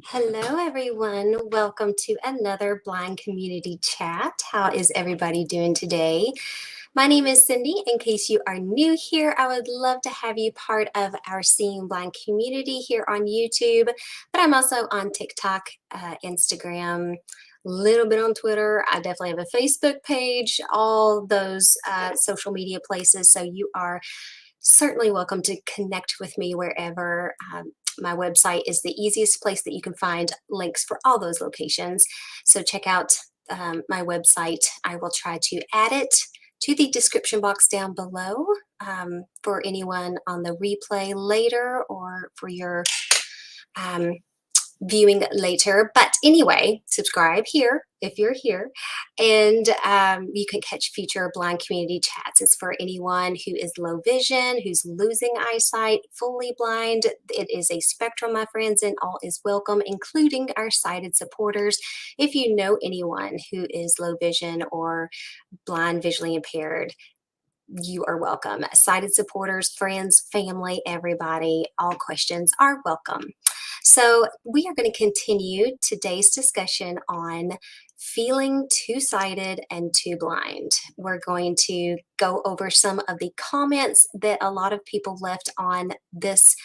Hello, everyone. Welcome to another Blind Community Chat. How is everybody doing today? My name is Cindy. In case you are new here, I would love to have you part of our Seeing Blind community here on YouTube, but I'm also on TikTok, Instagram, a little bit on Twitter. I definitely have a Facebook page, all those social media places. So you are certainly welcome to connect with me wherever. My website is the easiest place that you can find links for all those locations. So check out my website. I will try to add it to the description box down below for anyone on the replay later or for your um, viewing later. But anyway, subscribe here if you're here, and you can catch future blind community chats. It's for anyone who is low vision, who's losing eyesight, fully blind. It is a spectrum, my friends, and all is welcome, including our sighted supporters. If you know anyone who is low vision or blind, visually impaired, you are welcome. Sighted supporters, friends, family, everybody, all questions are welcome. So we are going to continue today's discussion on feeling two-sighted and two-blind. We're going to go over some of the comments that a lot of people left on this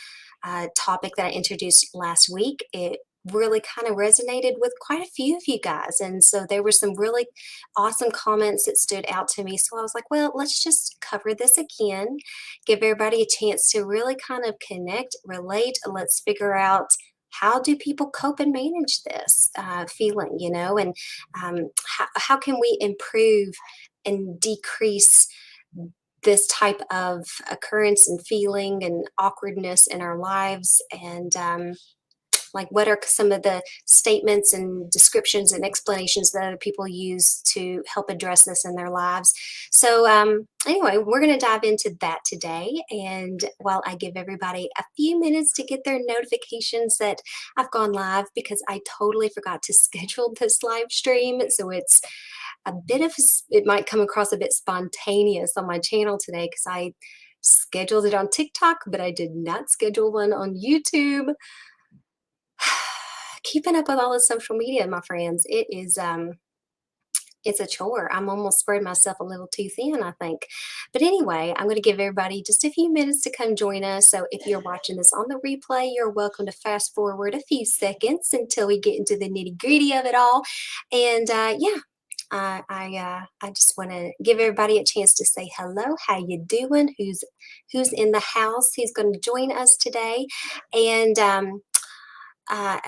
topic that I introduced last week. It really kind of resonated with quite a few of you guys. And so there were some really awesome comments that stood out to me. So I was like, well, let's just cover this again, give everybody a chance to really kind of connect, relate. Let's figure out how do people cope and manage this feeling, and how can we improve and decrease this type of occurrence and feeling and awkwardness in our lives, and like what are some of the statements and descriptions and explanations that other people use to help address this in their lives. So anyway, we're going to dive into that today, and while I give everybody a few minutes to get their notifications that I've gone live, because I totally forgot to schedule this live stream, so it's a bit of, it might come across a bit spontaneous on my channel today because I scheduled it on TikTok, but I did not schedule one on YouTube. Keeping up with all the social media, my friends, it's a chore. I'm almost spread myself a little too thin, I think. But anyway, I'm going to give everybody just a few minutes to come join us. So if you're watching this on the replay, you're welcome to fast forward a few seconds until we get into the nitty gritty of it all. And yeah, I just want to give everybody a chance to say hello. How you doing? Who's in the house? Who's going to join us today? And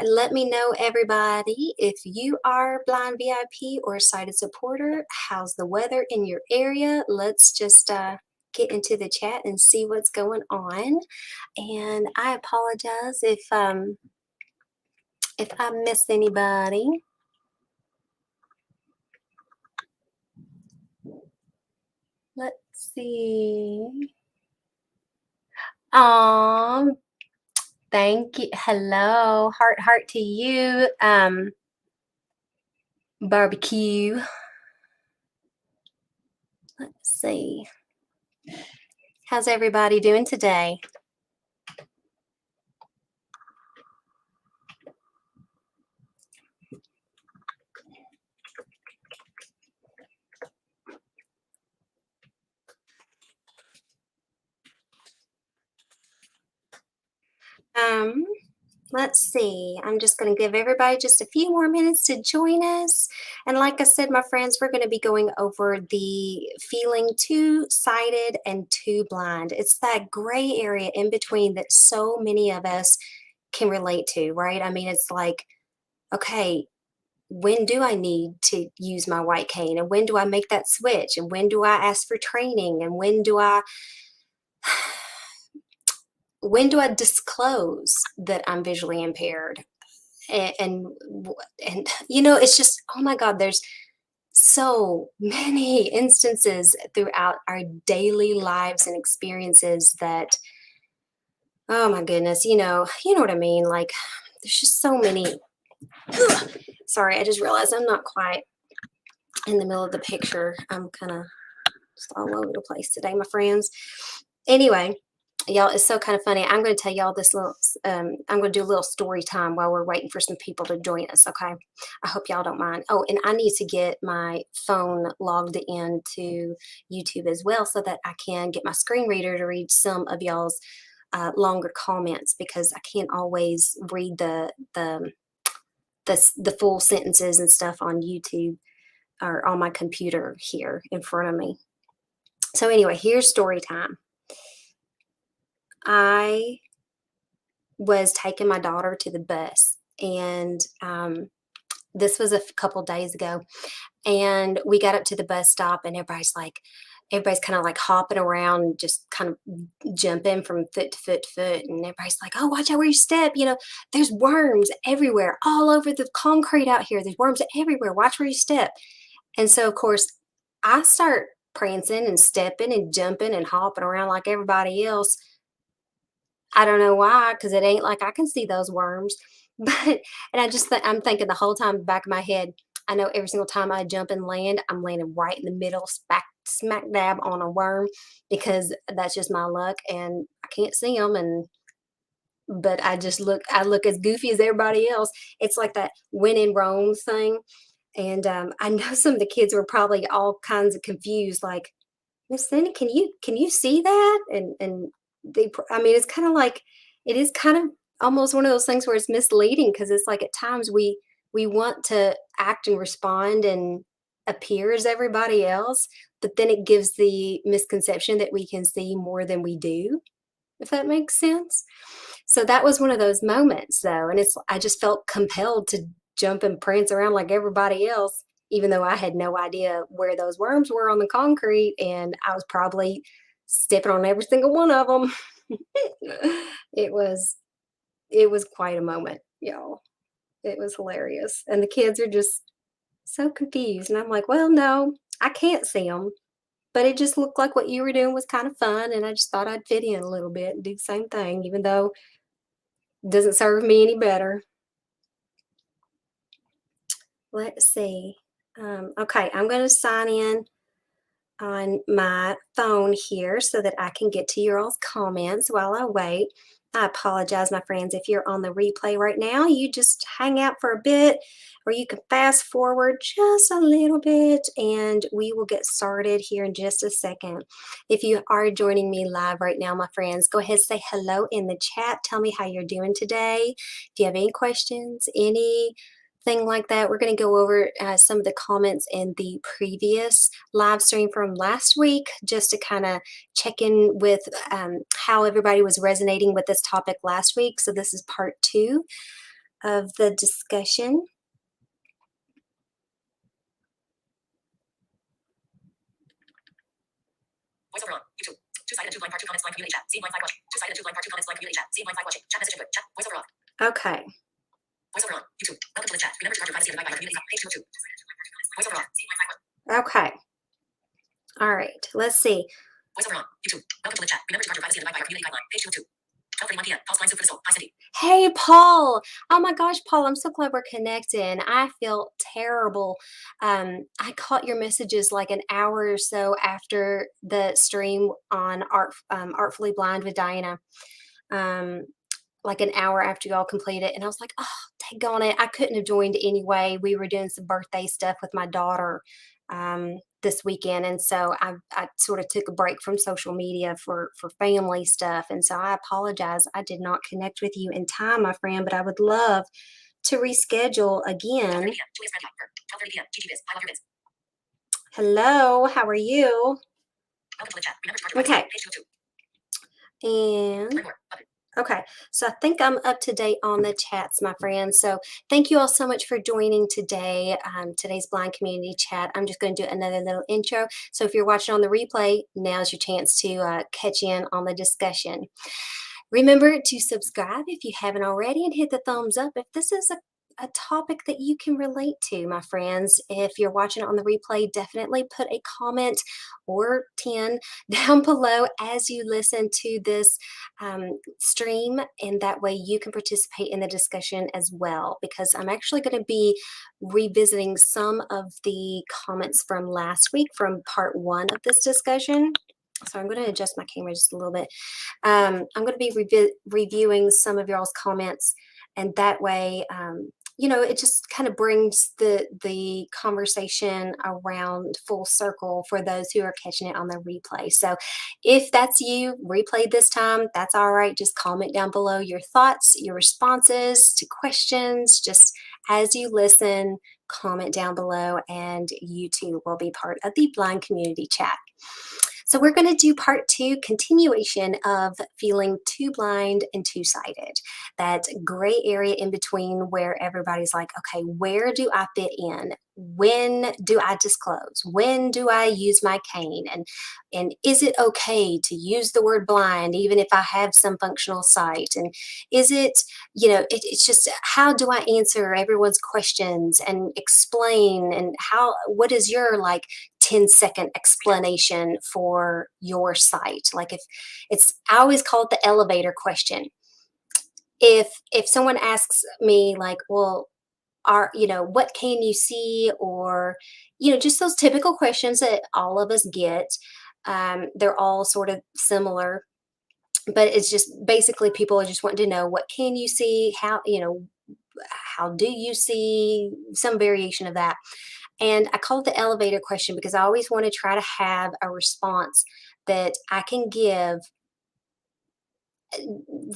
let me know, everybody, if you are blind VIP or a sighted supporter. How's the weather in your area? Let's just get into the chat and see what's going on. And I apologize if I miss anybody. Let's see. Thank you. Hello. Heart to you. Barbecue. Let's see. How's everybody doing today? Let's see. I'm just going to give everybody just a few more minutes to join us. And like I said, my friends, we're going to be going over the feeling two-sighted and two-blind. It's that gray area in between that so many of us can relate to, right? I mean, it's like, okay, when do I need to use my white cane? And when do I make that switch? And when do I ask for training? And when do I disclose that I'm visually impaired? And it's just, oh my God, there's so many instances throughout our daily lives and experiences that, oh my goodness, you know what I mean? Like, there's just so many. Ugh. Sorry, I just realized I'm not quite in the middle of the picture. I'm kind of just all over the place today, my friends. Anyway, Y'all, it's so kind of funny. I'm going to tell y'all this little, I'm going to do a little story time while we're waiting for some people to join us, okay? I hope y'all don't mind. Oh, and I need to get my phone logged into YouTube as well so that I can get my screen reader to read some of y'all's longer comments, because I can't always read the full sentences and stuff on YouTube or on my computer here in front of me. So anyway, here's story time. I was taking my daughter to the bus, and this was a couple days ago, and we got up to the bus stop, and everybody's kind of like hopping around, just kind of jumping from foot to foot to foot, and everybody's like, oh, watch out where you step, there's worms everywhere, all over the concrete out here, there's worms everywhere, watch where you step. And so of course I start prancing and stepping and jumping and hopping around like everybody else. I don't know why, because it ain't like I can see those worms. But and I'm thinking the whole time, back of my head, I know every single time I jump and land, I'm landing right in the middle, smack dab on a worm, because that's just my luck, and I can't see them. And but I look as goofy as everybody else. It's like that when in Rome thing. And I know some of the kids were probably all kinds of confused, like, Miss Cindy, can you see that? And I mean, it's kind of like, it is kind of almost one of those things where it's misleading, because it's like at times we want to act and respond and appear as everybody else, but then it gives the misconception that we can see more than we do, if that makes sense. So that was one of those moments though, and I just felt compelled to jump and prance around like everybody else, even though I had no idea where those worms were on the concrete, and I was probably stepping on every single one of them. it was it was quite a moment, y'all. It was hilarious, and the kids are just so confused, and I'm like, well, no, I can't see them, but it just looked like what you were doing was kind of fun, and I just thought I'd fit in a little bit and do the same thing, even though it doesn't serve me any better. Let's see. Okay, I'm going to sign in on my phone here so that I can get to your all's comments while I wait. I apologize, my friends, if you're on the replay right now. You just hang out for a bit, or you can fast forward just a little bit, and we will get started here in just a second. If you are joining me live right now, my friends, go ahead, say hello in the chat. Tell me how you're doing today. If you have any questions, anything like that, we're going to go over some of the comments in the previous live stream from last week, just to kind of check in with how everybody was resonating with this topic last week. So this is part 2 of the discussion. Voiceover on YouTube. Two-sided two-line part 2 comments line community chat. See line 5 watching. Two-sided two-line part 2 comments line community chat. See line 5 watching. Chat message input. Chat. Voiceover on. Okay. Voiceover on. YouTube. Welcome to the chat. Remember to guard your privacy and abide by our community. Page 202. Voiceover on. See line 5 Okay. All right. Let's see. Voiceover on. YouTube. Welcome to the chat. Remember to guard your privacy and abide by our community guideline. Page 202. 12:31 p.m. Paul's line soup for the soul. Hi, Cindy. Hey, Paul. Oh my gosh, Paul, I'm so glad we're connecting. I feel terrible. I caught your messages like an hour or so after the stream on Artfully Blind with Diana. Like an hour after y'all completed, and I was like, oh, daggone it, I couldn't have joined anyway. We were doing some birthday stuff with my daughter this weekend, and so I sort of took a break from social media for family stuff, and so I apologize. I did not connect with you in time, my friend, but I would love to reschedule again. Hello, how are you? Okay. And okay, so I think I'm up to date on the chats, my friends. So thank you all so much for joining today, today's Blind Community Chat. I'm just going to do another little intro. So if you're watching on the replay, now's your chance to catch in on the discussion. Remember to subscribe if you haven't already, and hit the thumbs up if this is a topic that you can relate to, my friends. If you're watching on the replay, definitely put a comment or 10 down below as you listen to this stream, and that way you can participate in the discussion as well, because I'm actually going to be revisiting some of the comments from last week from part 1 of this discussion. So I'm going to adjust my camera just a little bit. I'm going to be reviewing some of y'all's comments, and that way, it just kind of brings the conversation around full circle for those who are catching it on the replay. So, if that's you, replay this time. That's all right. Just comment down below your thoughts, your responses to questions. Just as you listen, comment down below, and you too will be part of the blind community chat. So we're going to do part 2, continuation of feeling too blind and two-sided. That gray area in between where everybody's like, okay, where do I fit in? When do I disclose? When do I use my cane? And is it okay to use the word blind even if I have some functional sight? And is it, it's just how do I answer everyone's questions and explain, and what is your 10-second explanation for your site? Like, if it's, I always call it the elevator question. If someone asks me like, well, what can you see? Or, just those typical questions that all of us get. They're all sort of similar, but it's just basically people are just wanting to know, what can you see? How do you see? Some variation of that. And I call it the elevator question because I always want to try to have a response that I can give,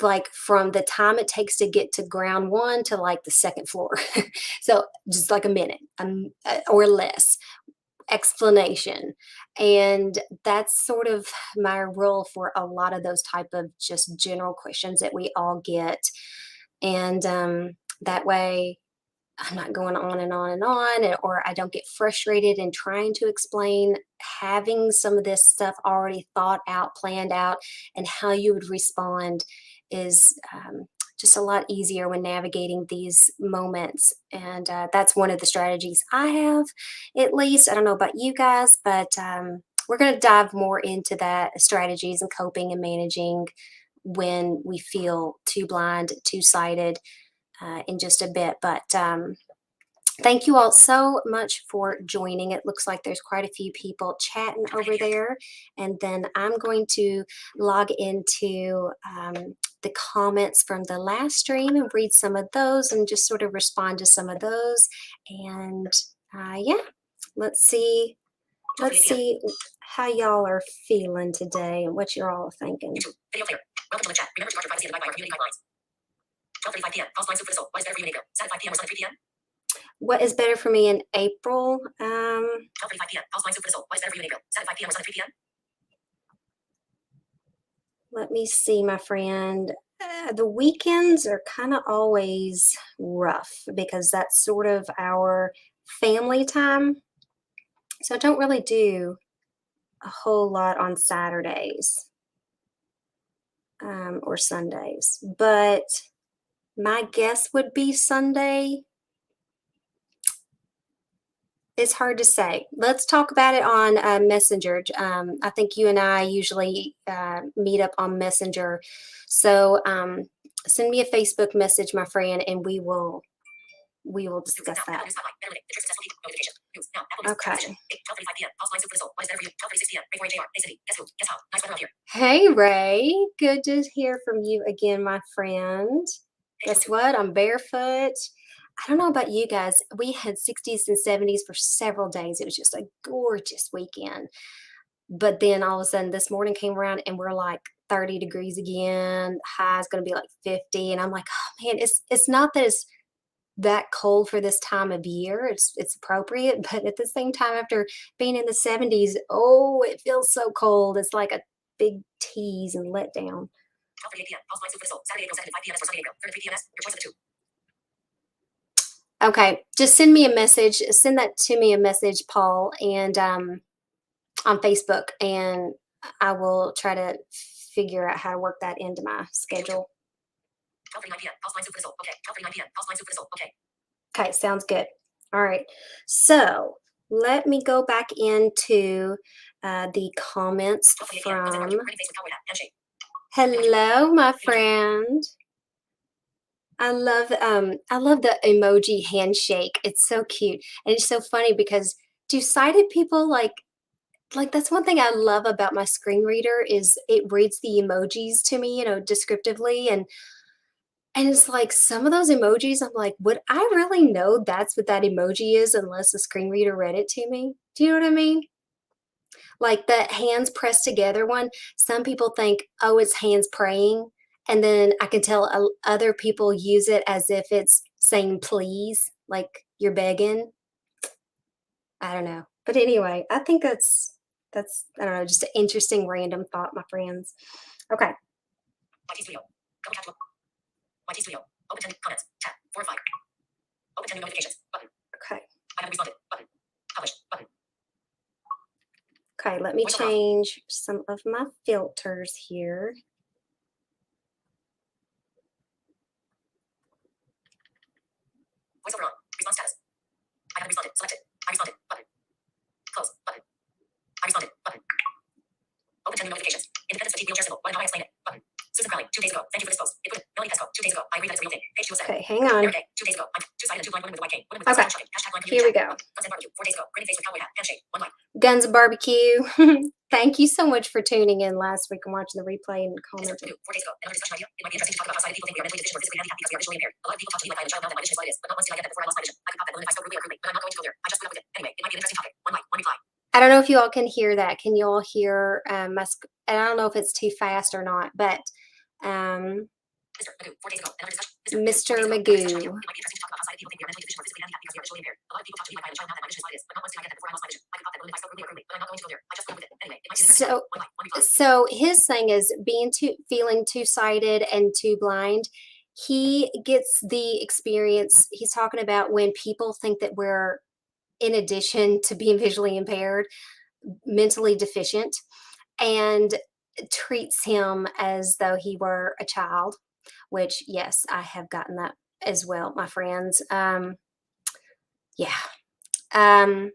like from the time it takes to get to ground one to like the second floor. So just like a minute or less explanation. And that's sort of my role for a lot of those type of just general questions that we all get. And that way I'm not going on and on and on, or I don't get frustrated in trying to explain. Having some of this stuff already thought out, planned out, and how you would respond is just a lot easier when navigating these moments. And that's one of the strategies I have, at least. I don't know about you guys, but we're going to dive more into that strategies and coping and managing when we feel too blind, two-sided, in just a bit. But thank you all so much for joining. It looks like there's quite a few people chatting over there. And then I'm going to log into the comments from the last stream and read some of those and just sort of respond to some of those. And yeah, let's see how y'all are feeling today and what you're all thinking. Video player. Welcome to the chat. Remember to mark your privacy and abide by our community guidelines. 12:35 p.m. Pause line for the soul. Why is better for you in April? Saturday 5 p.m. or Sunday 3 p.m. What is better for me in April? 12:35 p.m. Pause line for the soul. Why is better for you in April? Saturday 5 p.m. or Sunday 3 p.m. Let me see, my friend. The weekends are kind of always rough because that's sort of our family time. So I don't really do a whole lot on Saturdays or Sundays, but my guess would be Sunday. It's hard to say. Let's talk about it on Messenger. I think you and I usually meet up on Messenger. So send me a Facebook message, my friend, and we will discuss that. Okay. Hey, Ray. Good to hear from you again, my friend. Guess what? I'm barefoot. I don't know about you guys. We had 60s and 70s for several days. It was just a gorgeous weekend. But then all of a sudden this morning came around and we're like 30 degrees again. High is going to be like 50. And I'm like, oh man, it's not that it's that cold for this time of year. It's appropriate. But at the same time, after being in the 70s, oh, it feels so cold. It's like a big tease and letdown. 12:38 p.m. Pause line for the soul. Saturday, April 2nd, 5 p.m. or Sunday, April 3rd, 3 p.m. Your choice of the two. Okay, just send me a message. Send that to me a message, Paul, and on Facebook, and I will try to figure out how to work that into my schedule. 12:39 p.m. Pause line for the soul. Okay. 12:39 p.m. Pause line for the soul. Okay. Okay, sounds good. All right. So let me go back into the comments from. Hello, my friend. I love the emoji handshake. It's so cute. And it's so funny because do sighted people like like that's one thing I love about my screen reader is it reads the emojis to me, descriptively, and it's like some of those emojis, I'm like, would I really know that's what that emoji is unless the screen reader read it to me? Do you know what I mean? Like the hands pressed together one, some people think, oh, it's hands praying. And then I can tell other people use it as if it's saying please, like you're begging. I don't know. But anyway, I think that's I don't know, just an interesting random thought, my friends. Okay. YT Studio. Go tab to YT Studio. Open 10 comments. Tab 4 of 5. Open 10 new notifications. Button. Okay. I haven't responded. Button. Publish. Button. Okay, let me change some of my filters here. Voiceover on. Response status. I haven't responded. Selected. I responded. Button. Close. Button. I responded. Button. Open 10 new notifications. Independence fatigue wheelchair symbol. Why don't I explain it? Button. Susan Crowley. 2 days ago. Thank you for this post. It put it. Melanie Pesco. 2 days ago. I agree that it's a real thing. Page 2 of 7. Okay, hang on. Day, 2 days ago. I'm two-sided and two-blind women with a white cane. Women with okay. Shopping. Hashtag blind here we go. Guns and barbecue. 4 days ago. Grinning face with cowboy hat. Handshake. 1 like. Guns and barbecue. Thank you so much for tuning in last week and watching the replay and commenting. 4 days ago. Another discussion idea. It might be interesting to talk about how sighted people think we are mentally deficient or physically handicapped because we are visually impaired. A lot of people talk to me like I am a child now that my vision is what it is. But not once did I get that before I lost my vision. I could pop that balloon if I spoke rudely or crudely, but I'm not going to go there. I just put up with it. Anyway, it might be an interesting topic. 1 like. 1 reply. I don't know if you all can hear that. Can you all hear and I don't know if it's too fast or not, but Mr. Magoo. So his thing is feeling two-sided and two-blind. He gets the experience. He's talking about when people think that we're, in addition to being visually impaired, mentally deficient, and treats him as though he were a child, which, yes, I have gotten that as well, my friends. Yeah. One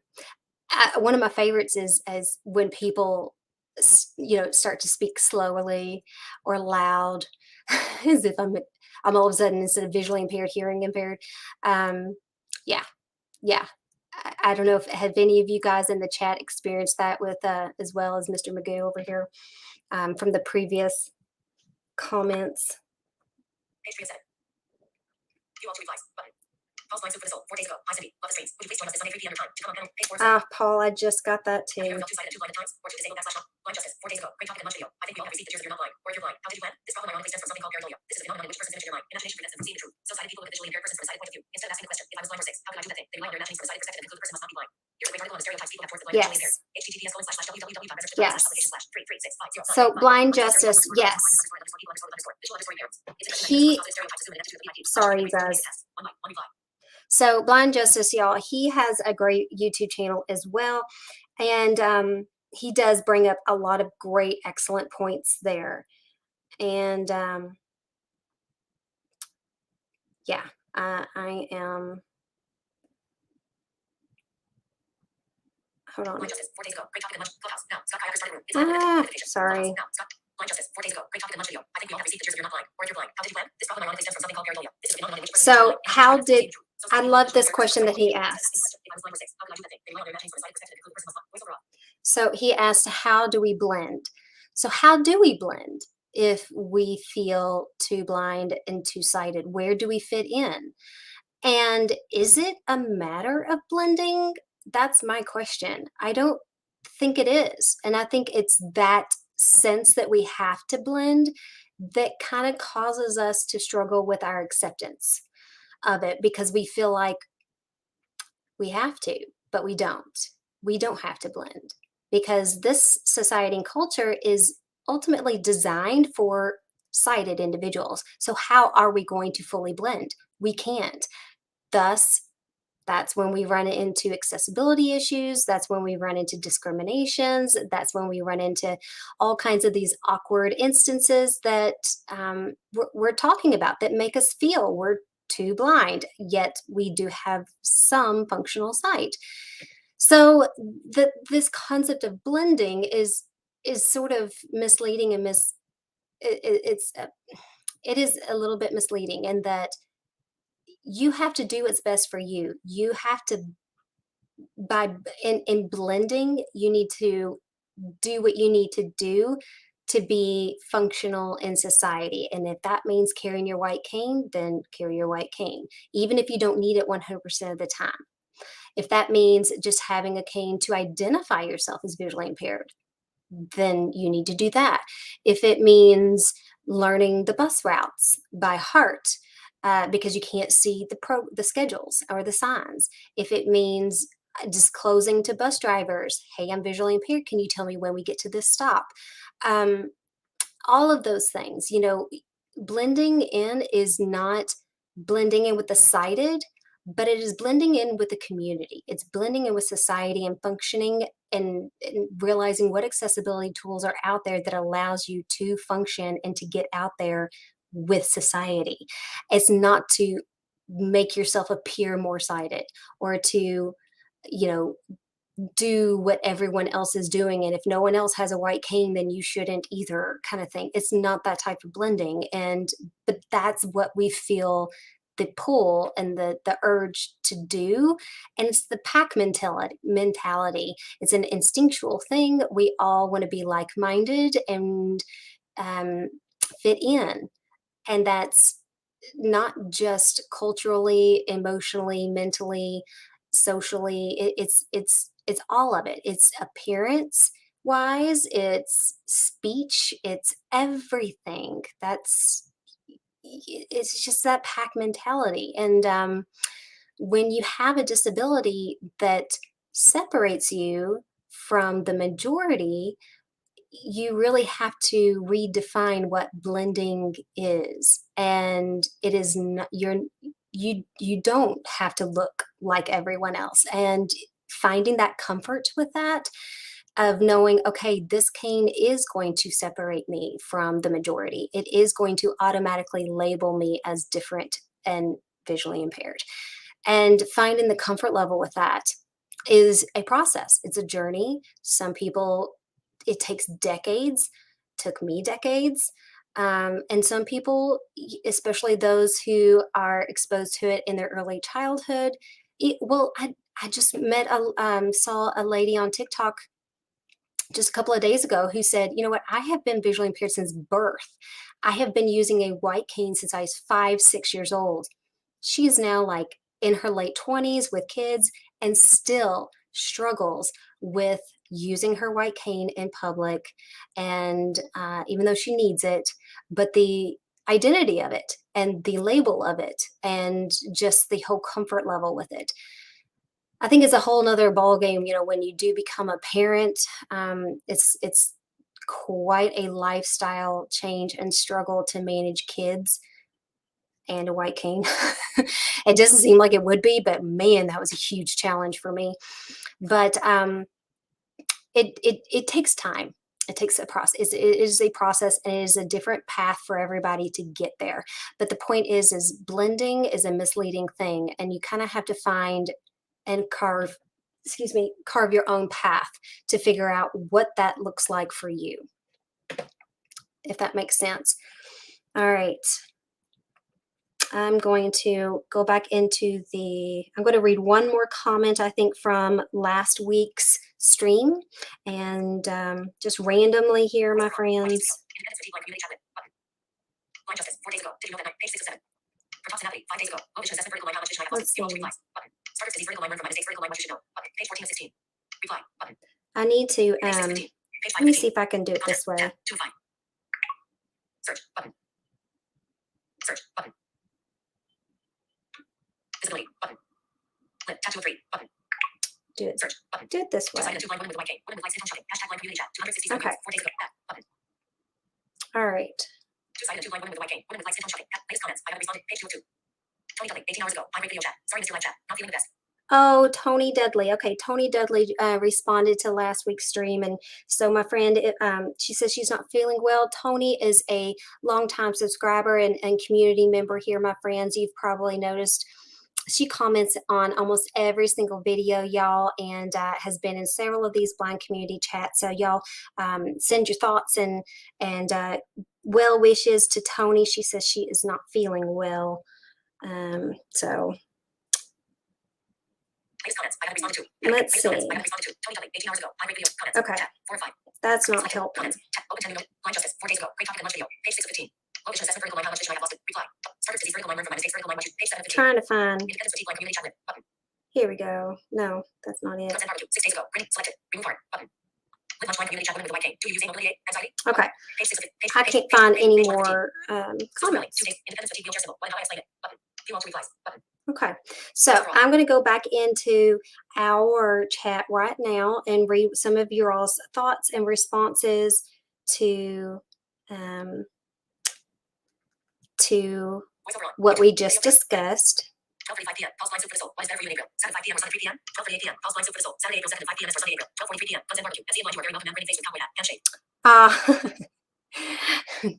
of my favorites is as when people, start to speak slowly or loud, as if I'm all of a sudden, instead of visually impaired, hearing impaired. Yeah, yeah. I don't know if have any of you guys in the chat experienced that with as well as Mr. Magoo over here from the previous comments. Page 3 of 7. You all to replies. Button. Paul's line soup for the soul. 4 days ago. Hi Cindy. Love the streams. Would you please join us this Sunday 3 p.m. your time to come on panel? Page 4 of 7. Paul, I just got that too. Have you ever felt two-sided and two-blind at times? Or too disabled / not? Blind justice. 4 days ago. Great topic and lunch video. I think we all have received pictures of you're not blind. Or if you're blind. How did you plan? This problem ironically stems from something called pareidolia. This is a phenomenon in which person's image in their mind. Imagination prevents them from seeing the truth. So sighted people with a visually impaired person from a sighted point of view. Instead of asking the question, if I was blind or 6, how could I do that thing? They rely on their imaginings from a sighted perspective and conclude the person must not be blind. Here's a great article on the stereotypes people have towards the blind and visually impaired. https://www.research.com/publication/33665 So blind justice, yes. Sorry, you guys. So blind justice, y'all, he has a great YouTube channel as well, and he does bring up a lot of great, excellent points there. And yeah, I am. Hold on. Sorry. So how did I love this question that he asks? So he asked, how do we blend? So how do we blend if we feel too blind and two-sided? Where do we fit in? And is it a matter of blending? That's my question. I don't think it is. And I think it's that sense that we have to blend that kind of causes us to struggle with our acceptance of it because we feel like we have to, but we don't. We don't have to blend because this society and culture is ultimately designed for sighted individuals. So how are we going to fully blend? We can't. Thus, that's when we run into accessibility issues. That's when we run into discriminations. That's when we run into all kinds of these awkward instances that we're talking about that make us feel we're too blind, yet we do have some functional sight. So this concept of blending is sort of misleading and it is a little bit misleading in that you have to do what's best for you. You have to, in blending, you need to do what you need to do to be functional in society. And if that means carrying your white cane, then carry your white cane, even if you don't need it 100% of the time. If that means just having a cane to identify yourself as visually impaired, then you need to do that. If it means learning the bus routes by heart, because you can't see the schedules or the signs. If it means disclosing to bus drivers, hey, I'm visually impaired, can you tell me when we get to this stop? Um, all of those things, blending in is not blending in with the sighted, but it is blending in with the community. It's blending in with society and functioning and realizing what accessibility tools are out there that allows you to function and to get out there with society. It's not to make yourself appear more sighted or to, you know, do what everyone else is doing, and if no one else has a white cane then you shouldn't either, kind of thing. It's not that type of blending, and but that's what we feel the pull and the urge to do. And it's the pack mentality. It's an instinctual thing. We all want to be like-minded and um, fit in, and that's not just culturally, emotionally, mentally, socially. It's all of it. It's appearance wise, it's speech, it's everything. It's just that pack mentality. And when you have a disability that separates you from the majority, you really have to redefine what blending is. And it is not, you don't have to look like everyone else, and finding that comfort with that, of knowing, okay, this cane is going to separate me from the majority, it is going to automatically label me as different and visually impaired, and finding the comfort level with that is a process. It's a journey. Some people, it takes decades, took me decades. And some people, especially those who are exposed to it in their early childhood, I just saw a lady on TikTok just a couple of days ago who said, you know what, I have been visually impaired since birth. I have been using a white cane since I was 5, 6 years old. She is now like in her late 20s with kids and still struggles with using her white cane in public. And even though she needs it, but the identity of it and the label of it and just the whole comfort level with it, I think it's a whole nother ball game. When you do become a parent, it's quite a lifestyle change and struggle to manage kids and a white cane. It doesn't seem like it would be, but man, that was a huge challenge for me. But it takes time. It takes a process. It is a process, and it is a different path for everybody to get there. But the point is blending is a misleading thing, and you kind of have to find and carve your own path to figure out what that looks like for you, if that makes sense. All right. I'm going to go back into I'm going to read one more comment, I think, from last week's stream. And just randomly here, my friends. Let's see. I need to, let me see if I can do it this way. Search button. Search button. Visibility button. Tab 2 of 3 button. Do it. Search button. Do it this way. Okay. All right. Latest comments. I got responded. Page 2 of 2. Tony Dudley, 18 hours ago. I read video chat. Sorry, missed your live chat. Not feeling the best. Oh, Tony Dudley. Okay, Tony Dudley responded to last week's stream. And so my friend, she says she's not feeling well. Tony is a longtime subscriber and community member here, my friends. You've probably noticed she comments on almost every single video, y'all, and has been in several of these blind community chats. So y'all send your thoughts and well wishes to Tony. She says she is not feeling well. So. Latest comments. I Let's see. Okay. That's not helping. Trying to find. Here we go. No, that's not it. Okay. I can't find any more comments. Okay, so I'm going to go back into our chat right now and read some of your all's thoughts and responses to what we just discussed.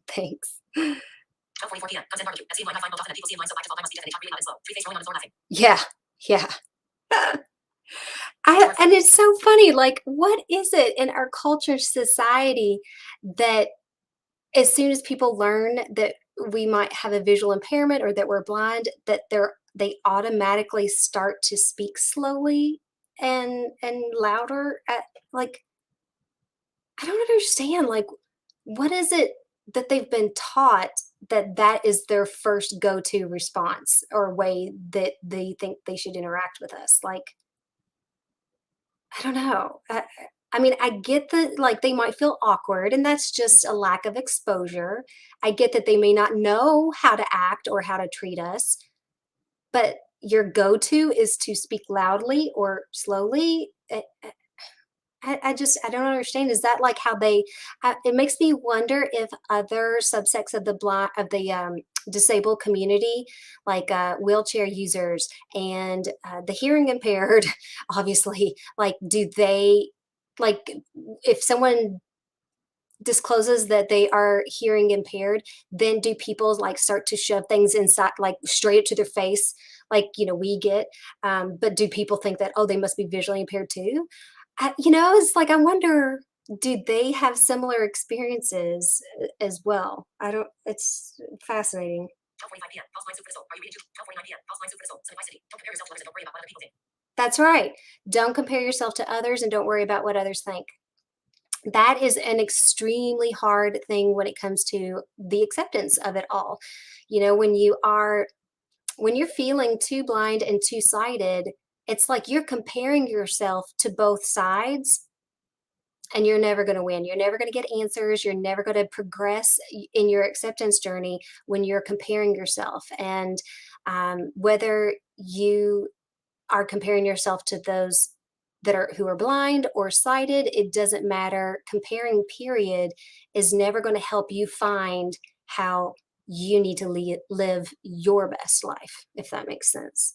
Thanks. Yeah, yeah. And it's so funny, like, what is it in our culture, society, that as soon as people learn that we might have a visual impairment or that we're blind, that they automatically start to speak slowly and louder like, I don't understand, like, what is it that they've been taught that is their first go-to response or way that they think they should interact with us? Like, I don't know. I mean, I get that, like, they might feel awkward, and that's just a lack of exposure. I get that they may not know how to act or how to treat us, but your go-to is to speak loudly or slowly. I don't understand. Is that like how they? It makes me wonder if other subsects of the disabled community, like wheelchair users and the hearing impaired, obviously, like, do they, like, if someone discloses that they are hearing impaired, then do people like start to shove things inside, like straight to their face, like, we get? But do people think that, oh, they must be visually impaired too? It's like, I wonder, do they have similar experiences as well? I don't, it's fascinating. That's right. Don't compare yourself to others and don't worry about what others think. That is an extremely hard thing when it comes to the acceptance of it all. When you're feeling too blind and two sighted, it's like you're comparing yourself to both sides, and you're never going to win. You're never going to get answers. You're never going to progress in your acceptance journey when you're comparing yourself. And whether you are comparing yourself to those who are blind or sighted, it doesn't matter. Comparing, period, is never going to help you find how you need to live your best life, if that makes sense.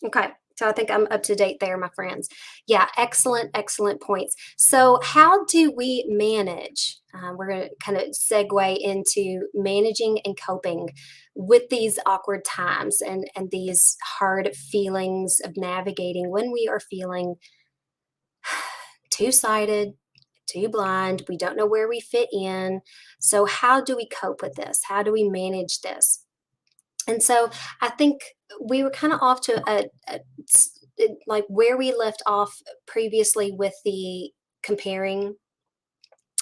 Okay, so I think I'm up to date there, my friends. Yeah, excellent points. So how do we manage? We're going to kind of segue into managing and coping with these awkward times and these hard feelings of navigating when we are feeling two-sided, too blind, we don't know where we fit in. So how do we cope with this? How do we manage this? And so I think we were kind of off to like where we left off previously with the comparing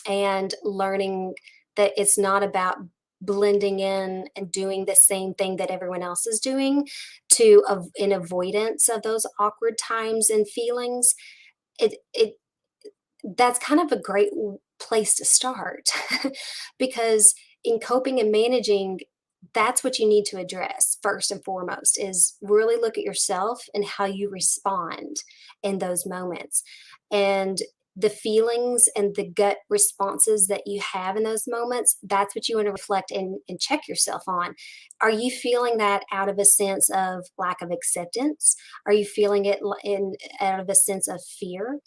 and learning that it's not about blending in and doing the same thing that everyone else is doing in avoidance of those awkward times and feelings. That's kind of a great place to start because in coping and managing, that's what you need to address first and foremost, is really look at yourself and how you respond in those moments. And the feelings and the gut responses that you have in those moments, that's what you want to reflect and check yourself on. Are you feeling that out of a sense of lack of acceptance? Are you feeling it out of a sense of fear?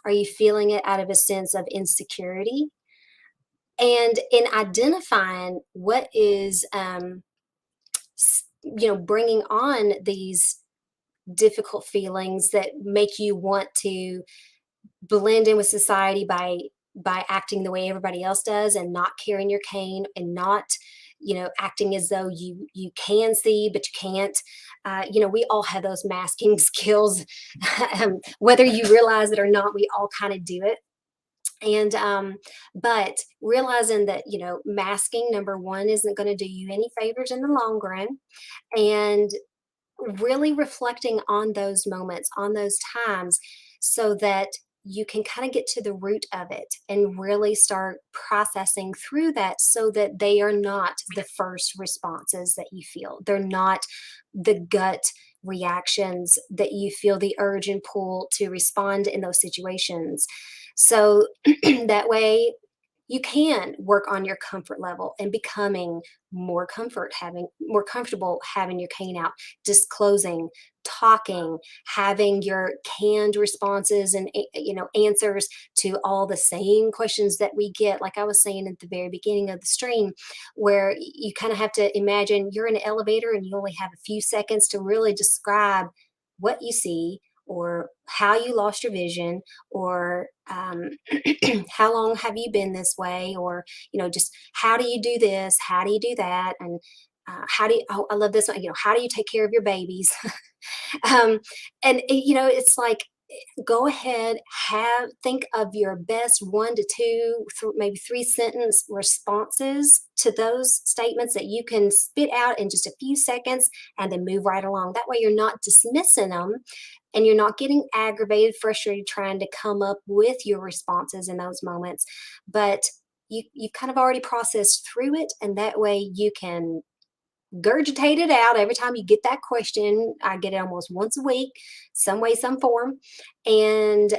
Are you feeling it out of a sense of insecurity? And in identifying what is, bringing on these difficult feelings that make you want to blend in with society by by acting the way everybody else does and not carrying your cane and not, acting as though you can see but you can't. We all have those masking skills. Whether you realize it or not, we all kind of do it. And but realizing that, masking, number one, isn't going to do you any favors in the long run. And really reflecting on those moments, on those times, so that you can kind of get to the root of it and really start processing through that, so that they are not the first responses that you feel. They're not the gut reactions that you feel the urge and pull to respond in those situations. So that way you can work on your comfort level and becoming having more comfortable having your cane out, disclosing, talking, having your canned responses and answers to all the same questions that we get. Like I was saying at the very beginning of the stream, where you kind of have to imagine you're in an elevator and you only have a few seconds to really describe what you see, or how you lost your vision, or how long have you been this way, or just how do you do this, how do you do that, and how do you, oh, I love this one, how do you take care of your babies. um, and it's like, go ahead, think of your best one to two, maybe three sentence responses to those statements that you can spit out in just a few seconds, and then move right along. That way you're not dismissing them, and you're not getting aggravated, frustrated, trying to come up with your responses in those moments. But you've kind of already processed through it, and that way you can gurgitate it out every time you get that question. I get it almost once a week, some way, some form. And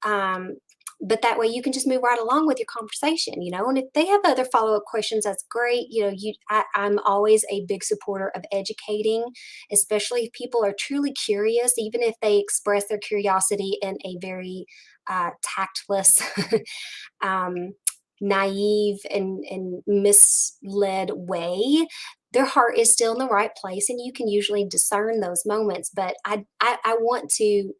um, but that way you can just move right along with your conversation, and if they have other follow-up questions, that's great. I'm always a big supporter of educating, especially if people are truly curious, even if they express their curiosity in a very tactless, um, naive and misled way. Their heart is still in the right place, and you can usually discern those moments. But I want to,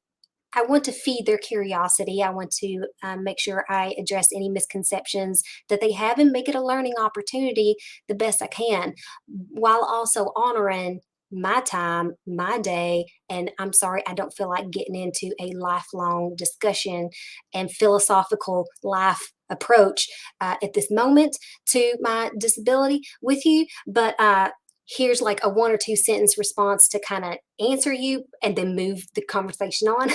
feed their curiosity. I want to make sure I address any misconceptions that they have and make it a learning opportunity the best I can, while also honoring my time, my day. And I'm sorry, I don't feel like getting into a lifelong discussion and philosophical life approach at this moment to my disability with you. But here's like a one or two sentence response to kind of answer you and then move the conversation on.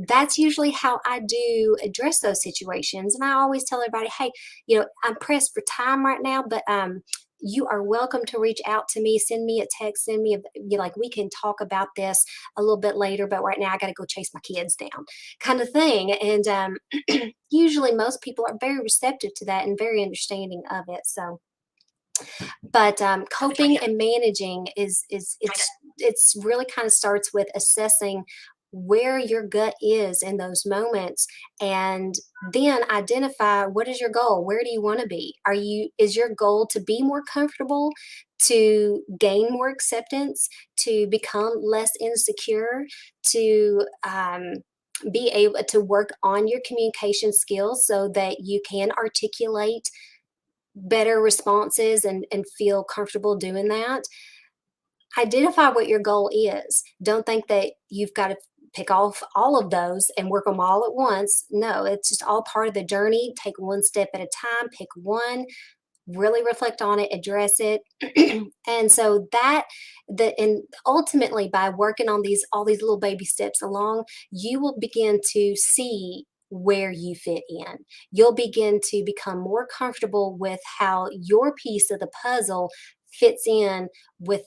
That's usually how I do address those situations. And I always tell everybody, hey, I'm pressed for time right now, but you are welcome to reach out to me, send me a text, send me like, we can talk about this a little bit later, but right now I got to go chase my kids down, kind of thing. And usually most people are very receptive to that and very understanding of it. So, but coping and managing it's really kind of starts with assessing where your gut is in those moments, and then identify, what is your goal, where do you want to be, is your goal to be more comfortable, to gain more acceptance, to become less insecure, to be able to work on your communication skills so that you can articulate better responses and feel comfortable doing that. Identify what your goal is. Don't think that you've got to pick off all of those and work them all at once. No, it's just all part of the journey. Take one step at a time, pick one, really reflect on it, address it. And so and ultimately, by working on all these little baby steps along, you will begin to see where you fit in. You'll begin to become more comfortable with how your piece of the puzzle fits in with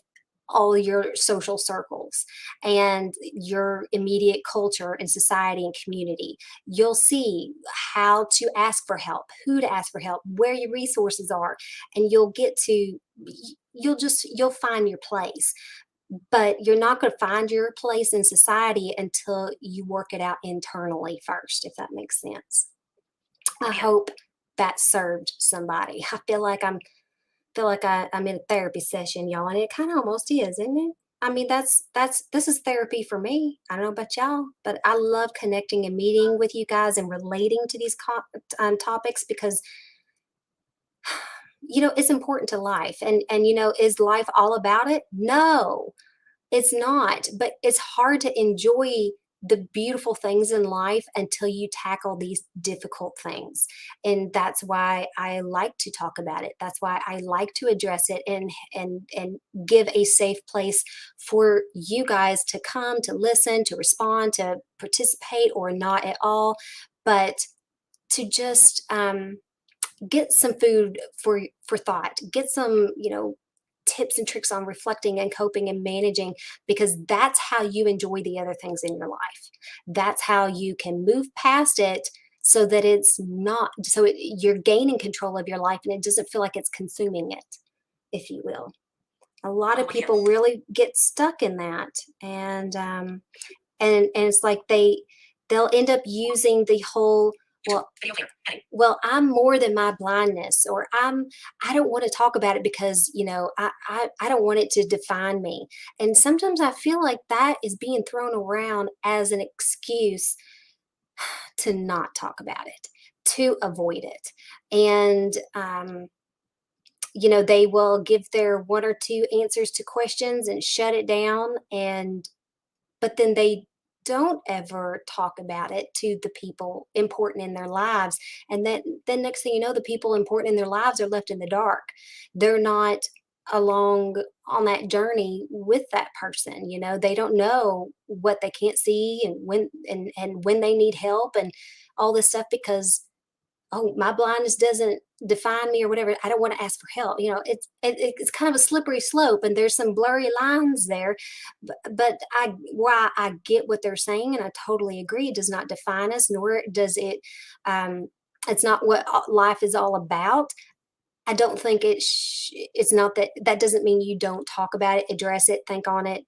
all your social circles and your immediate culture and society and community. You'll see how to ask for help, who to ask for help, where your resources are, and you'll find your place. But you're not going to find your place in society until you work it out internally first, if that makes sense. I hope that served somebody. I feel like I'm in a therapy session, y'all, and it kind of almost is, isn't it? I mean, this is therapy for me. I don't know about y'all, but I love connecting and meeting with you guys and relating to these topics because it's important to life. And is life all about it? No, it's not, but it's hard to enjoy the beautiful things in life until you tackle these difficult things. And that's why I like to talk about it. That's why I like to address it and give a safe place for you guys to come, to listen, to respond, to participate or not at all, but to just get some food for thought, get some tips and tricks on reflecting and coping and managing, because that's how you enjoy the other things in your life. That's how you can move past it, so that it's not you're gaining control of your life and it doesn't feel like it's consuming it, if you will. A lot of people really get stuck in that, and it's like they'll end up using the whole, well, I'm more than my blindness, or I don't want to talk about it because I don't want it to define me. And sometimes I feel like that is being thrown around as an excuse to not talk about it, to avoid it. And they will give their one or two answers to questions and shut it down, and but then they don't ever talk about it to the people important in their lives. And then next thing you know, the people important in their lives are left in the dark. They're not along on that journey with that person. They don't know what they can't see, and when they need help and all this stuff, because oh, my blindness doesn't define me or whatever. I don't want to ask for help. It's kind of a slippery slope, and there's some blurry lines there. But while I get what they're saying, and I totally agree, it does not define us, nor does it. It's not what life is all about. I don't think it's not that. That doesn't mean you don't talk about it, address it, think on it,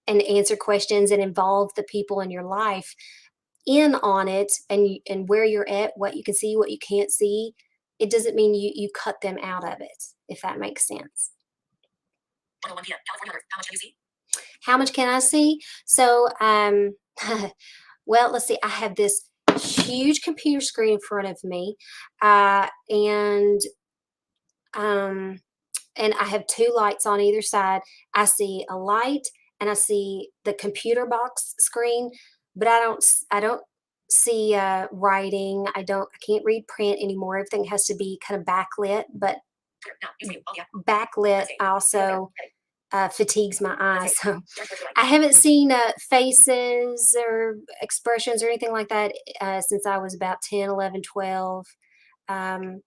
and answer questions and involve the people in your life in on it, and where you're at, what you can see, what you can't see. It doesn't mean you cut them out of it, if that makes sense. 1:01 p.m. California. How much can you see? How much can I see? So, well, let's see. I have this huge computer screen in front of me, and um, I have two lights on either side. I see a light and I see the computer box screen, but I don't see writing. I can't read print anymore. Everything has to be kind of backlit, but backlit also fatigues my eyes. So I haven't seen faces or expressions or anything like that since I was about 10, 11, 12. Um,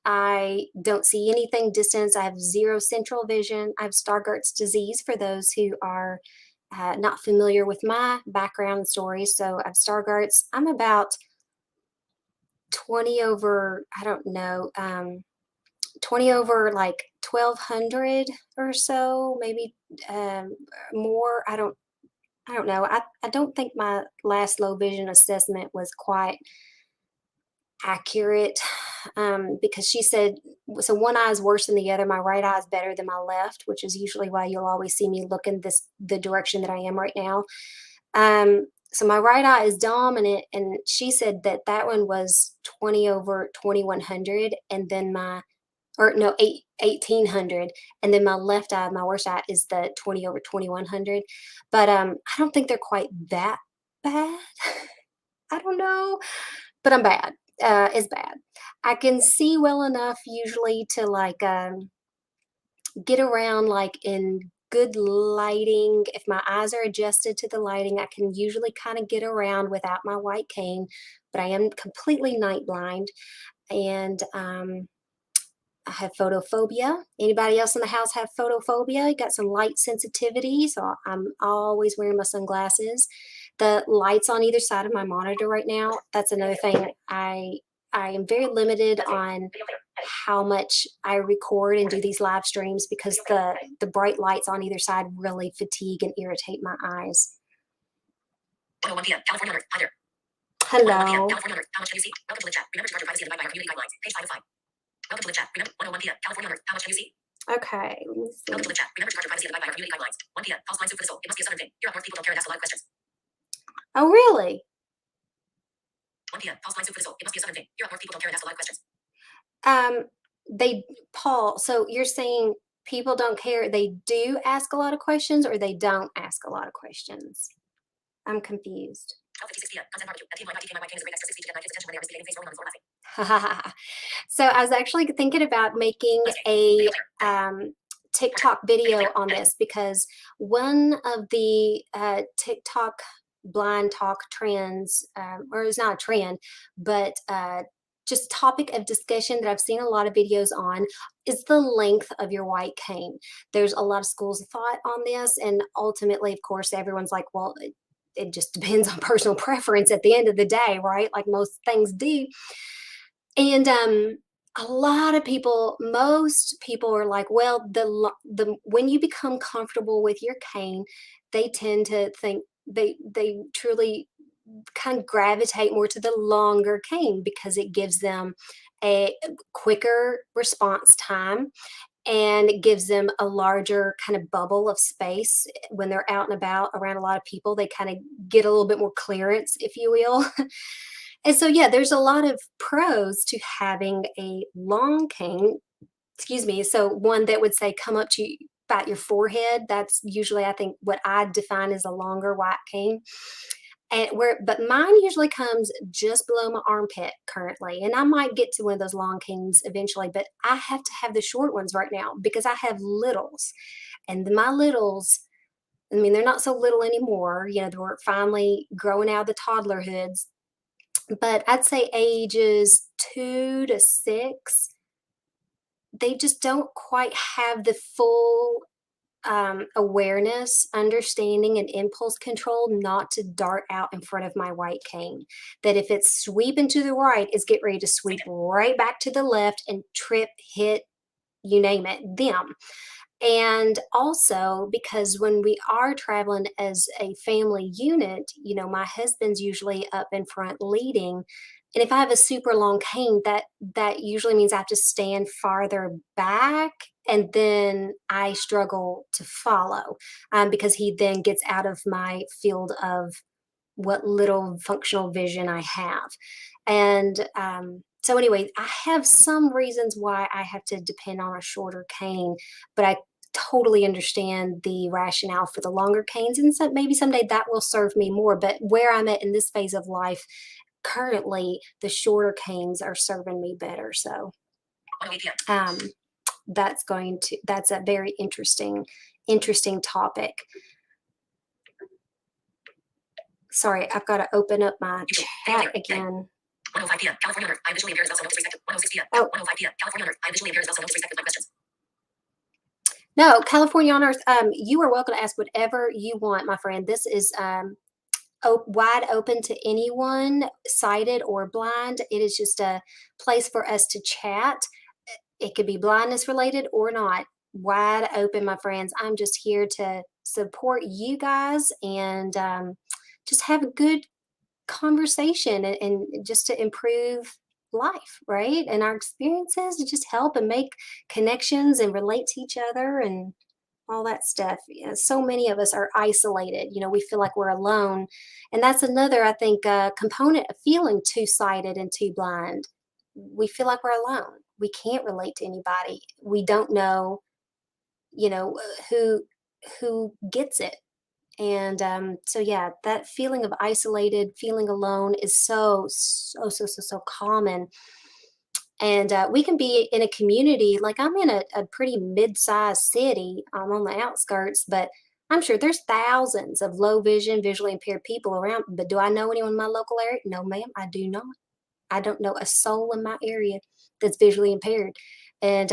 I don't see anything distance. I have zero central vision. I have Stargardt's disease, for those who are not familiar with my background story. So I have Stargardt's. I'm about 20 over, I don't know, 20 over like 1200 or so, maybe more. I don't know. I don't think my last low vision assessment was quite accurate, because she said, so one eye is worse than the other. My right eye is better than my left, which is usually why you'll always see me look in the direction that I am right now. So my right eye is dominant, and she said that one was 20 over 2100, and then or no, 1800, and then my left eye, my worst eye, is the 20 over 2100. But I don't think they're quite that bad. I don't know, but I'm bad. Is bad. I can see well enough usually to like get around like in good lighting. If my eyes are adjusted to the lighting, I can usually kind of get around without my white cane, but I am completely night blind, and I have photophobia. Anybody else in the house have photophobia? You got some light sensitivity, so I'm always wearing my sunglasses. The lights on either side of my monitor right now, that's another thing. I am very limited on how much I record and do these live streams, because the bright lights on either side really fatigue and irritate my eyes. 1:01 p.m. California alert. Hi there. Hello. 1:01 p.m. California alert. How much can you see? Welcome to the chat. Remember to guard your privacy and abide by our community guidelines. Page 5 of 5. Welcome to the chat. Remember 1:01 p.m. California alert. How much can you see? Okay, let me Welcome to see. the chat. Remember to mark your privacy and abide by our community guidelines. 1 p.m. False blind soup for the soul. It must be a southern thing. Here up north, people don't care and ask a lot of questions. Oh, really? 1 p.m. False blind soup for the soul. It must be a southern thing. Here up north, people don't care and ask a lot of questions. Um, they, Paul, so you're saying people don't care, they do ask a lot of questions or they don't ask a lot of questions? I'm confused. 12:56 p.m. Content barbecue. At Team Live, my team is a great next to speech to get my kids' attention when they are misbehaving. Face rolling on the floor laughing. So I was actually thinking about making Wednesday. a Radio player. TikTok video on this because one of the TikTok blind talk trends, or it's not a trend, but just topic of discussion that I've seen a lot of videos on is the length of your white cane. There's a lot of schools of thought on this, and ultimately, of course, everyone's like, well, it just depends on personal preference at the end of the day, right? Like most things do. And a lot of people, most people are like, well, the when you become comfortable with your cane, they tend to think they truly kind of gravitate more to the longer cane because it gives them a quicker response time and it gives them a larger kind of bubble of space when they're out and about around a lot of people. They kind of get a little bit more clearance, if you will. And so, yeah, there's a lot of pros to having a long cane. Excuse me. So, one that would say come up to about your forehead. That's usually, I think, what I define as a longer white cane. And but mine usually comes just below my armpit currently. And I might get to one of those long canes eventually, but I have to have the short ones right now because I have littles. And my littles, I mean, they're not so little anymore. You know, they're finally growing out of the toddler hoods, but I'd say ages 2 to 6, they just don't quite have the full, awareness, understanding, and impulse control not to dart out in front of my white cane. That if it's sweeping to the right, it's get ready to sweep right back to the left and trip, hit, you name it, them. And also because when we are traveling as a family unit, you know, my husband's usually up in front leading. And if I have a super long cane, that usually means I have to stand farther back, and then I struggle to follow because he then gets out of my field of what little functional vision I have. And so, anyway, I have some reasons why I have to depend on a shorter cane, but I totally understand the rationale for the longer canes. And so maybe someday that will serve me more. But where I'm at in this phase of life, currently, the shorter canes are serving me better. So, 1:08 p.m. um, that's a very interesting topic. Sorry, I've got to open up my chat again. 1:05 p.m. California alert. I visually impaired is also known as respected. 1:06 p.m. Oh, 1:05 p.m. California alert. I visually impaired is also known as respected. My questions. no, California on Earth. You are welcome to ask whatever you want, my friend. This is wide open to anyone, sighted or blind. It is just a place for us to chat. It could be blindness related or not. Wide open, my friends. I'm just here to support you guys and just have a good conversation and just to improve life, right? And our experiences to just help and make connections and relate to each other and all that stuff. You know, so many of us are isolated. You know, we feel like we're alone. And that's another, I think, component of feeling two sighted and two blind. We feel like we're alone. We can't relate to anybody. We don't know, you know, who gets it. And so, yeah, that feeling of isolated, feeling alone is so common. And we can be in a community, like I'm in a pretty mid-sized city. I'm on the outskirts, but I'm sure there's thousands of low vision, visually impaired people around. But do I know anyone in my local area? No, ma'am, I do not. I don't know a soul in my area that's visually impaired, and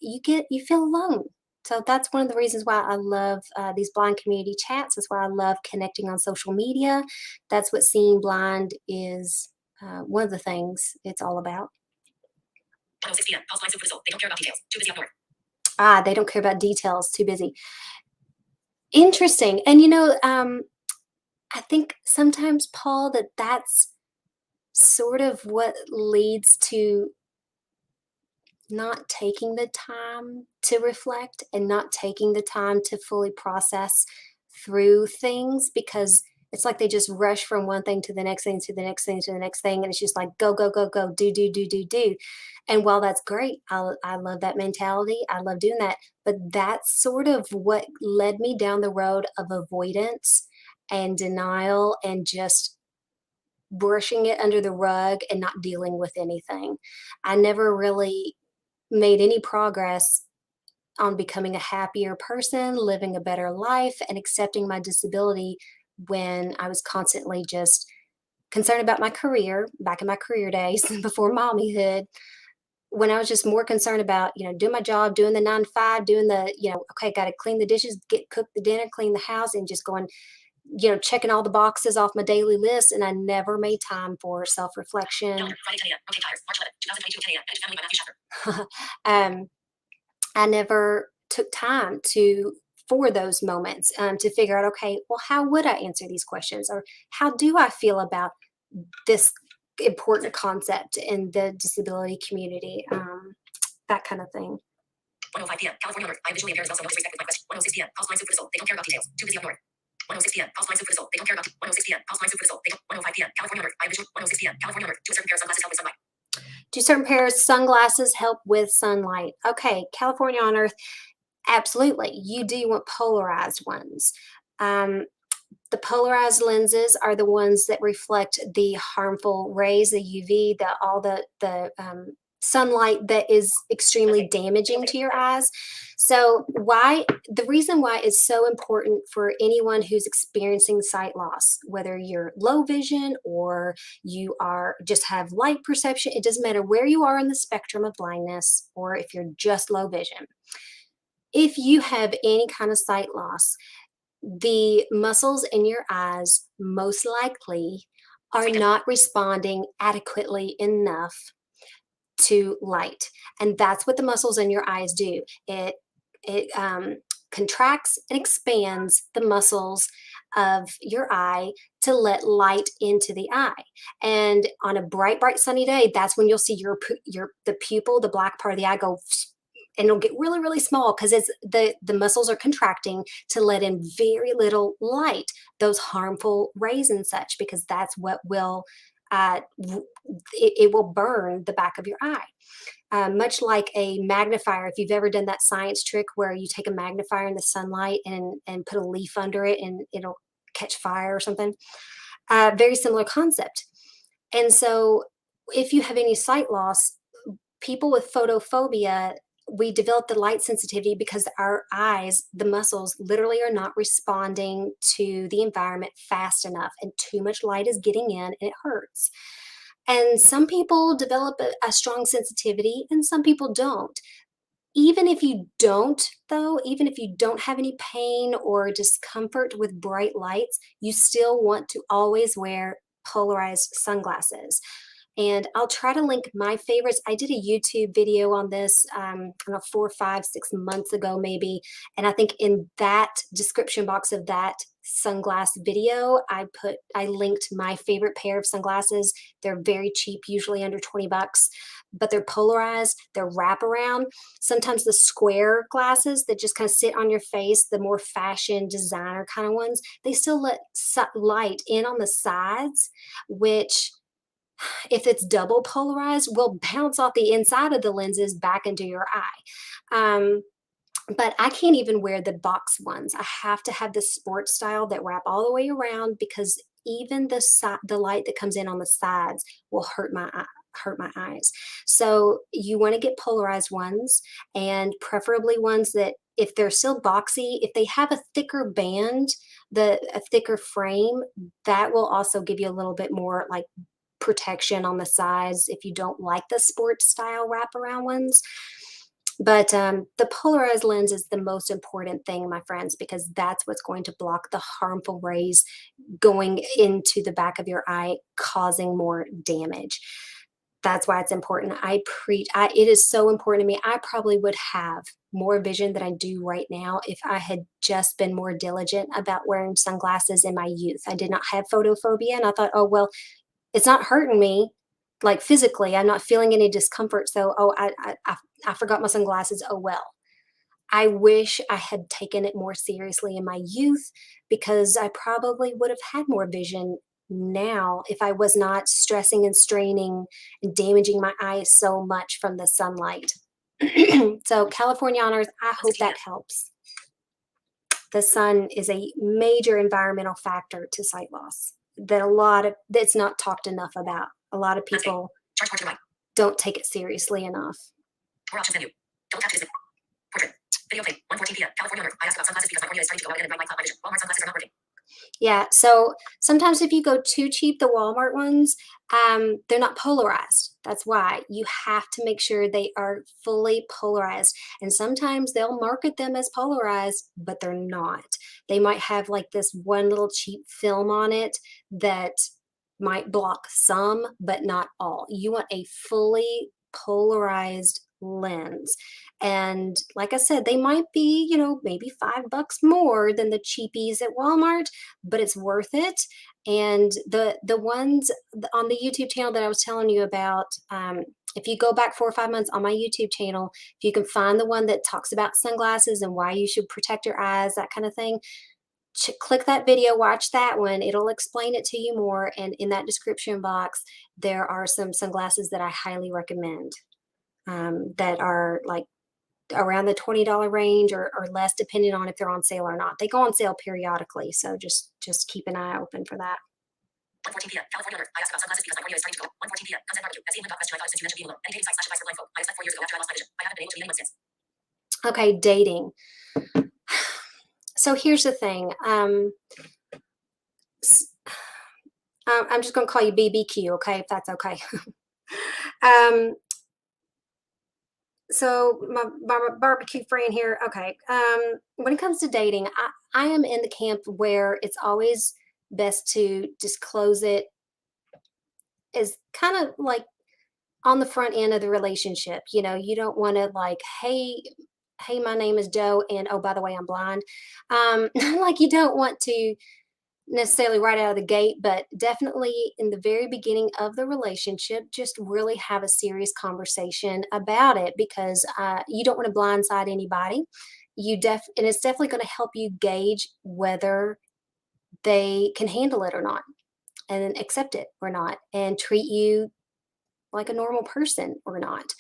you feel alone. So that's one of the reasons why I love these blind community chats. That's why I love connecting on social media. That's what Seeing Blind is. One of the things it's all about. 1:06 p.m. False blind soup for the soul. They don't care about details. Too busy up north. Ah, they don't care about details. Too busy. Interesting. And you know, I think sometimes, Paul, that's sort of what leads to not taking the time to reflect and not taking the time to fully process through things because it's like they just rush from one thing to the next thing to the next thing to the next thing. And it's just like go, go, go, go, do, do, do, do, do. And while that's great, I love that mentality. I love doing that. But that's sort of what led me down the road of avoidance and denial and just brushing it under the rug and not dealing with anything. I never really made any progress on becoming a happier person, living a better life, and accepting my disability when I was constantly just concerned about my career back in my career days before mommyhood. When I was just more concerned about, doing my job, doing the 9 to 5, doing the, okay, got to clean the dishes, get cook the dinner, clean the house, and just going, checking all the boxes off my daily list. And I never made time for self reflection. Calendar, Friday 10 a.m. Rotate tires, March 11, 2022, 10 a.m. Edit family by Matthew Sheffer. I never took time for those moments to figure out, okay, well, how would I answer these questions, or how do I feel about this important concept in the disability community, that kind of thing. 1:05 p.m. California alert. I am visually impaired is also known as respect with my quest. 1:06 p.m. Pulse line soup for the soul. They don't care about details. Too busy up north. 1:06 p.m. Pulse line soup for the soul. They don't care about 1:06 p.m. Pulse line soup for the soul. They don't 1:05 p.m. California alert. I am visual 1:06 p.m. California alert. Do a certain pair of sunglasses help with sunlight? Do certain pairs of sunglasses help with sunlight? Okay, California on Earth, absolutely. You do want polarized ones. Um, the polarized lenses are the ones that reflect the harmful rays, the UV, all the sunlight that is extremely damaging to your eyes. So the reason why it's so important for anyone who's experiencing sight loss, whether you're low vision or you are just have light perception, it doesn't matter where you are in the spectrum of blindness or if you're just low vision. If you have any kind of sight loss, the muscles in your eyes most likely are not responding adequately enough to light. And that's what the muscles in your eyes do. It contracts and expands the muscles of your eye to let light into the eye. And on a bright, bright sunny day, that's when you'll see the pupil, the black part of the eye, go, and it'll get really, really small because it's the muscles are contracting to let in very little light, those harmful rays and such, because that's what will it will burn the back of your eye. Much like a magnifier, if you've ever done that science trick where you take a magnifier in the sunlight and put a leaf under it and it'll catch fire or something, very similar concept. And so if you have any sight loss, people with photophobia, we develop the light sensitivity because our eyes, the muscles, literally are not responding to the environment fast enough, and too much light is getting in and it hurts. And some people develop a strong sensitivity and some people don't. Even if you don't, though, even if you don't have any pain or discomfort with bright lights, you still want to always wear polarized sunglasses. And I'll try to link my favorites. I did a YouTube video on this, I don't know, 4, 5, 6 months ago, maybe. And I think in that description box of that sunglass video, I linked my favorite pair of sunglasses. They're very cheap, usually under 20 bucks, but they're polarized, they're wraparound. Sometimes the square glasses that just kind of sit on your face, the more fashion designer kind of ones, they still let light in on the sides, which if it's double polarized, will bounce off the inside of the lenses back into your eye. But I can't even wear the box ones. I have to have the sports style that wrap all the way around because even the light that comes in on the sides will hurt my eyes. So you want to get polarized ones, and preferably ones that, if they're still boxy, if they have a thicker band, a thicker frame, that will also give you a little bit more like protection on the sides if you don't like the sports style wraparound ones. But the polarized lens is the most important thing, my friends, because that's what's going to block the harmful rays going into the back of your eye, causing more damage. That's why it's important. It is so important to me. I probably would have more vision than I do right now if I had just been more diligent about wearing sunglasses in my youth. I did not have photophobia, and I thought, oh, well, it's not hurting me like physically, I'm not feeling any discomfort. So, oh, I forgot my sunglasses. Oh, well. I wish I had taken it more seriously in my youth because I probably would have had more vision now if I was not stressing and straining and damaging my eyes so much from the sunlight. So, California honors, I hope 1:16 that p.m. helps. The sun is a major environmental factor to sight loss that's not talked enough about. A lot of Landscape. people Charge bar to the right. don't take it seriously enough. More options menu. Double tap to display. Portrait. Video play. 1:14 p.m. California alert. I asked about sunglasses because my cornea is starting to go out again and bright light cloud my vision. Walmart sunglasses are not working. Yeah, so sometimes if you go too cheap, the Walmart ones, they're not polarized. That's why you have to make sure they are fully polarized. And sometimes they'll market them as polarized, but they're not. They might have like this one little cheap film on it that might block some, but not all. You want a fully polarized lens. And like I said, they might be, maybe $5 more than the cheapies at Walmart, but it's worth it. And the ones on the YouTube channel that I was telling you about, if you go back 4 or 5 months on my YouTube channel, if you can find the one that talks about sunglasses and why you should protect your eyes, that kind of thing, click that video, watch that one. It'll explain it to you more. And in that description box, there are some sunglasses that I highly recommend that are like around the $20 range or less, depending on if they're on sale or not. They go on sale periodically, so just keep an eye open for that. 1:14 p.m. California alert. I asked about sunglasses because my cornea is starting to go. 1:14 p.m. Content barbecue. That's the England question I thought since you mentioned being alone. Any dating sites / advice for blindfold. I left 4 years ago after I lost my vision. I haven't been able to meet anyone since. Okay, dating. So here's the thing. I'm just going to call you BBQ, okay, if that's okay. So my barbecue friend here, okay. When it comes to dating, I am in the camp where it's always best to disclose it as kind of like on the front end of the relationship. You don't want to like, hey, my name is Joe, and oh, by the way, I'm blind. Like you don't want to necessarily right out of the gate, but definitely in the very beginning of the relationship, just really have a serious conversation about it because you don't want to blindside anybody. And it's definitely going to help you gauge whether they can handle it or not, and accept it or not, and treat you like a normal person or not.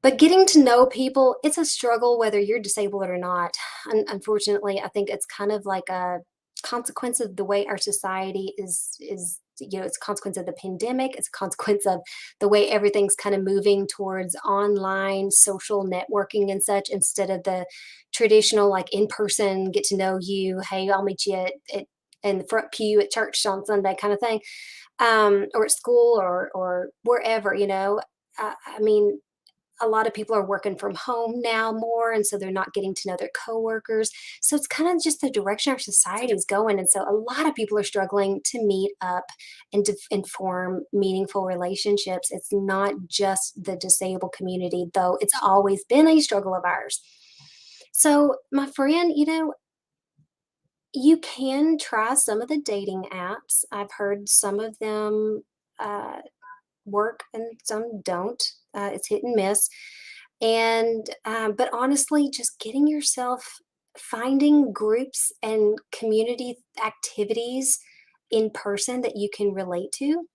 But getting to know people, it's a struggle whether you're disabled or not. Unfortunately, I think it's kind of like a consequence of the way our society is it's a consequence of the pandemic. It's a consequence of the way everything's kind of moving towards online social networking and such instead of the traditional like in-person get to know you. Hey, I'll meet you at in the front pew at church on Sunday kind of thing, or at school or wherever. I mean, a lot of people are working from home now more, and so they're not getting to know their coworkers. So it's kind of just the direction our society is going. And so a lot of people are struggling to meet up and and form meaningful relationships. It's not just the disabled community, though it's always been a struggle of ours. So, my friend, you can try some of the dating apps. I've heard some of them uh, work and some don't. It's hit and miss. And but honestly, just getting yourself finding groups and community activities in person that you can relate to,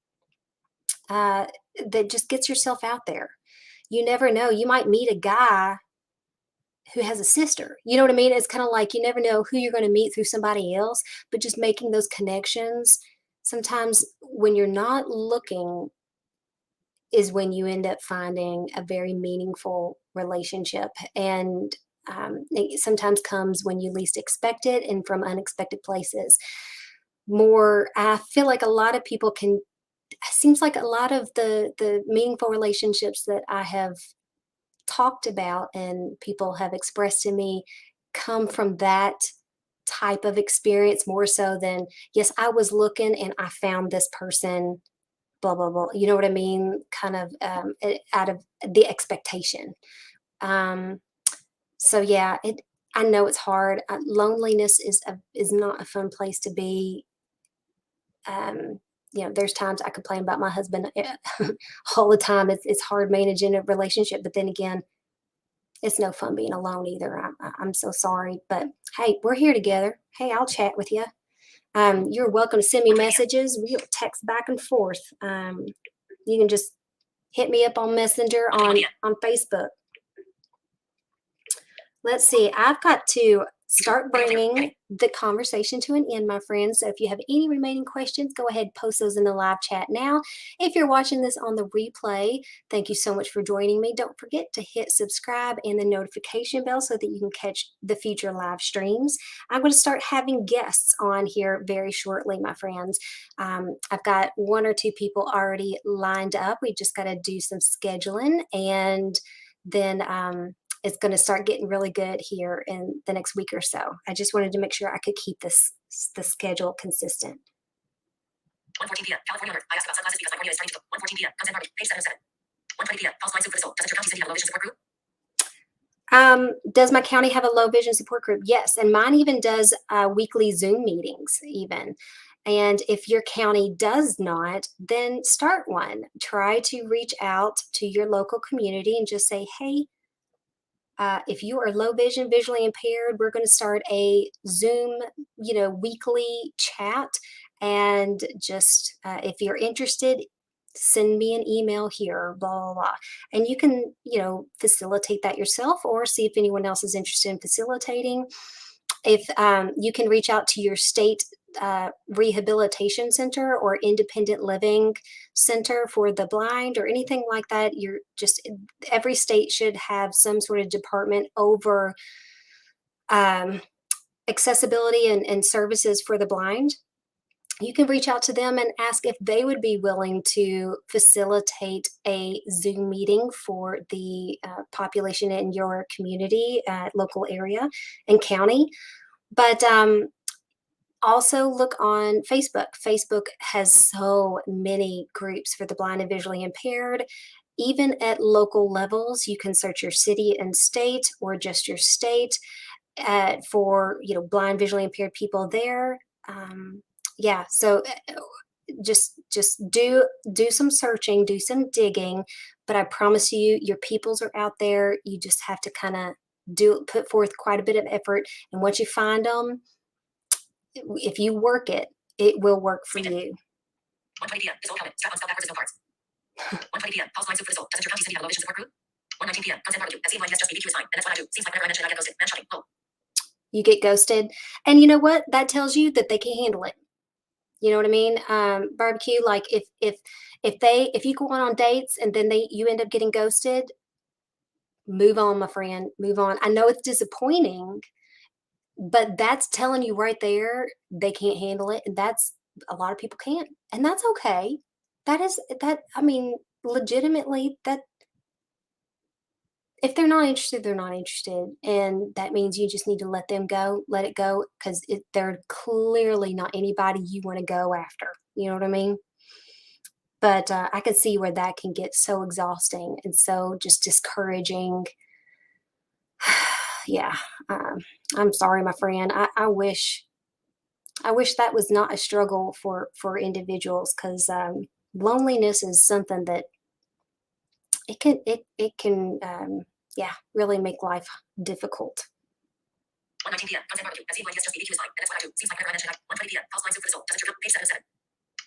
uh, that just gets yourself out there. You never know. You might meet a guy who has a sister. You know what I mean? It's kind of like you never know who you're going to meet through somebody else, but just making those connections. Sometimes when you're not looking, is when you end up finding a very meaningful relationship. And it sometimes comes when you least expect it and from unexpected places. I feel like a lot of people can, it seems like a lot of the meaningful relationships that I have talked about and people have expressed to me come from that type of experience more so than, yes, I was looking and I found this person, blah blah blah, you know what I mean, kind of out of the expectation. um so yeah, I know it's hard. Loneliness is not a fun place to be. there's times I complain about my husband all the time. It's hard managing a relationship, but then again, it's no fun being alone either. I'm so sorry, but hey, we're here together. Hey, I'll chat with you. You're welcome to send me 1:20 p.m. messages. We'll text back and forth. You can just hit me up on Messenger 1:21 on p.m. Facebook. Let's see. I've got to start bringing the conversation to an end, my friends. So if you have any remaining questions, go ahead, post those in the live chat now. If you're watching this on the replay, thank you so much for joining me. Don't forget to hit subscribe and the notification bell so that you can catch the future live streams. I'm going to start having guests on here very shortly, my friends. I've got one or two people already lined up. We just got to do some scheduling, and then it's going to start getting really good here in the next week or so. I just wanted to make sure I could keep the schedule consistent. 1:14 p.m. California alert. I asked about sunglasses because my cornea is starting to. 1:14 p.m. Content Barbie. Page 77. 1:20 p.m. Pulse line super result. Doesn't your county city have a low vision support group? Does my county have a low vision support group? Yes, and mine even does weekly Zoom meetings even. And if your county does not, then start one. Try to reach out to your local community and just say, hey, if you are low vision, visually impaired, we're going to start a Zoom, weekly chat. And just if you're interested, send me an email here, blah, blah, blah. And you can, facilitate that yourself or see if anyone else is interested in facilitating. If you can reach out to your state rehabilitation center or independent living center for the blind or anything like that, you're just every state should have some sort of department over um, accessibility and services for the blind. You can reach out to them and ask if they would be willing to facilitate a Zoom meeting for the population in your community, local area and county. But also look on Facebook. Facebook has so many groups for the blind and visually impaired. Even at local levels, you can search your city and state or just your state for blind visually impaired people there. Yeah, so just do some searching, do some digging, but I promise you, your peoples are out there. You just have to kind of put forth quite a bit of effort, and once you find them, if you work it, it will work for you. 1:20 p.m. This old helmet. Strap on, spell backwards, no parts. 1:20 p.m. Pulse line super result. Doesn't your county city have a low vision support group? 1:19 p.m. Content barbecue. That seemed like yes, just BBQ is fine. And that's what I do. Seems like whenever I mention it, I get ghosted. Man, shocking. Oh. You get ghosted. And you know what? That tells you that they can't handle it. You know what I mean? Barbecue, like if you go on dates and then you end up getting ghosted, move on, my friend. Move on. I know it's disappointing, but that's telling you right there they can't handle it. And that's a lot of people can't. And that's okay. I mean, legitimately, that if they're not interested, they're not interested. And that means you just need to let them go, let it go, because they're clearly not anybody you want to go after. You know what I mean? But I can see where that can get so exhausting and so just discouraging. Yeah, I'm sorry, my friend. I wish that was not a struggle for individuals, because loneliness is something that it can yeah, really make life difficult. 1:19 p.m. Content barbecue. That seemed like yes, just BBQ is fine. And that's what I do. Seems like whenever I mention it, 1:20 p.m. Pulse line super result. Doesn't your page 77.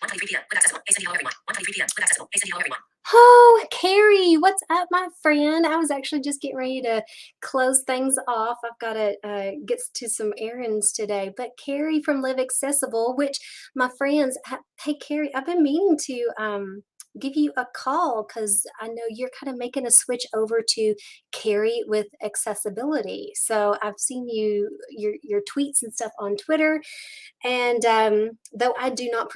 1:23 p.m. Live accessible. Hey, Cindy, hello everyone. 1:23 p.m. Live accessible. Hey, Cindy, hello everyone. Oh, Carrie, what's up, my friend? I was actually just getting ready to close things off. I've got to get to some errands today. But Carrie from Live Accessible, which my friends, hey, Carrie, I've been meaning to give you a call because I know you're kind of making a switch over to Carrie with accessibility. So I've seen your tweets and stuff on Twitter. And though I do not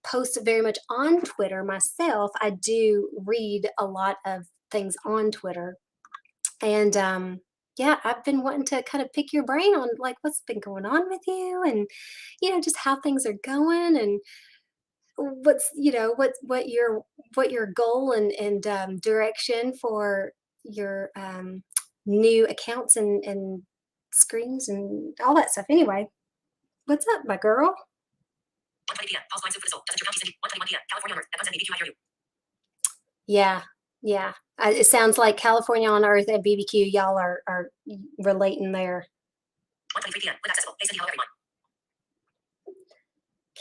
post very much on Twitter myself, I do read a lot of things on Twitter. And yeah, I've been wanting to kind of pick your brain on like what's been going on with you, and just how things are going, and what's what your goal and direction for your new accounts and screens and all that stuff. Anyway, what's up, my girl? 1:20 p.m. Pulse line soup for the soul. Doesn't your county Cindy? 1:21 p.m. California on Earth. That comes at BBQ. I hear you. Yeah, yeah. It sounds like California on Earth and BBQ, y'all are relating there. 1:23 p.m. With accessible. Hey Cindy, hello everyone.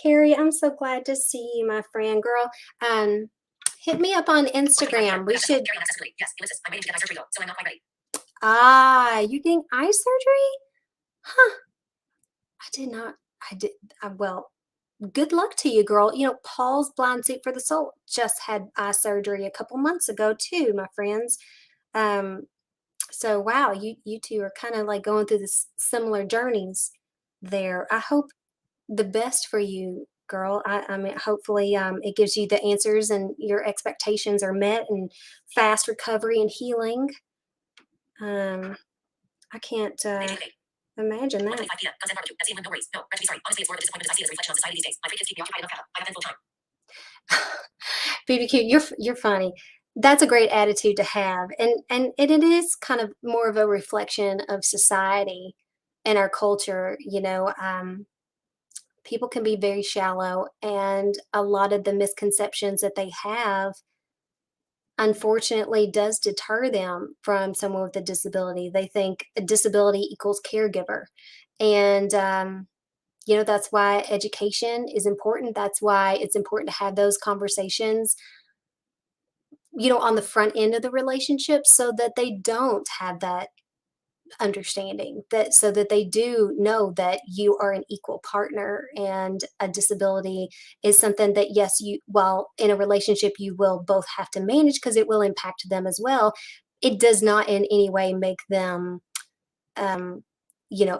Carrie, I'm so glad to see you, my friend. Girl, hit me up on Instagram. We should. Carry on accessibility. Yes, ellipsis. I'm waiting to get eye surgery though, so I'm not quite ready. You getting eye surgery? Huh. I did not. I did. Well, good luck to you, girl. You know, Paul's Blind Suit for the Soul just had eye surgery a couple months ago too, my friends. Um, so wow, you two are kind of like going through this similar journeys there. I hope the best for you, girl. I mean, hopefully, it gives you the answers and your expectations are met and fast recovery and healing. I can't imagine that. 1:25 p.m. Guns and barbecue. That's the England, no worries. No, Reggie, sorry. Honestly, it's more of a disappointment as I see it as a reflection on society these days. My three kids keep me occupied enough to have. I have been full time. BBQ, you're funny. That's a great attitude to have, and it is kind of more of a reflection of society and our culture. You know, people can be very shallow, and a lot of the misconceptions that they have, unfortunately, does deter them from someone with a disability. They think a disability equals caregiver, and you know that's why education is important. That's why it's important to have those conversations, you know, on the front end of the relationship so that they don't have that understanding, that so that they do know that you are an equal partner and a disability is something that, yes, you, while in a relationship you will both have to manage because it will impact them as well, it does not in any way make them um you know,